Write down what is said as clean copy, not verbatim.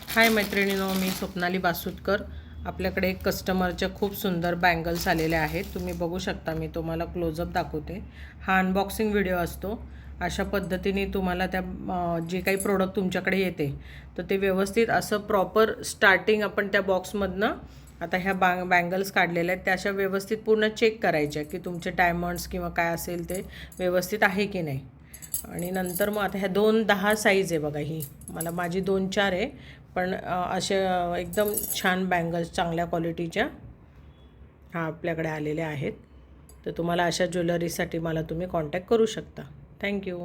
हाय मैत्रिणींनो, मी स्वप्नाली बासुतकर। आपल्याकडे एक कस्टमरच्या खूप सुंदर बँगल्स आलेले आहेत। तुम्ही बघू शकता, मी तुम्हाला क्लोजअप दाखवते। हा अनबॉक्सिंग व्हिडिओ असतो। अशा पद्धतीने तुम्हाला त्या जे काही प्रोडक्ट तुमच्याकडे येते तर ते व्यवस्थित असं प्रॉपर स्टार्टिंग आपण त्या बॉक्समधनं आता ह्या बँगल्स काढलेल्या आहेत त्या अशा व्यवस्थित पूर्ण चेक करायच्या की तुमचे डायमंड्स किंवा काय असेल ते व्यवस्थित आहे की नाही। आणि नंतर मग आता ह्या 2-10 साईज आहे बघा। ही माझी 2-4 आहे, पण अशा एकदम छान बँगल्स चांगल्या क्वालिटीच्या आपल्याकडे आलेल्या आहेत। तर तुम्हाला अशा ज्वेलरीसाठी तुम्ही कॉन्टॅक्ट करू शकता। थँक्यू।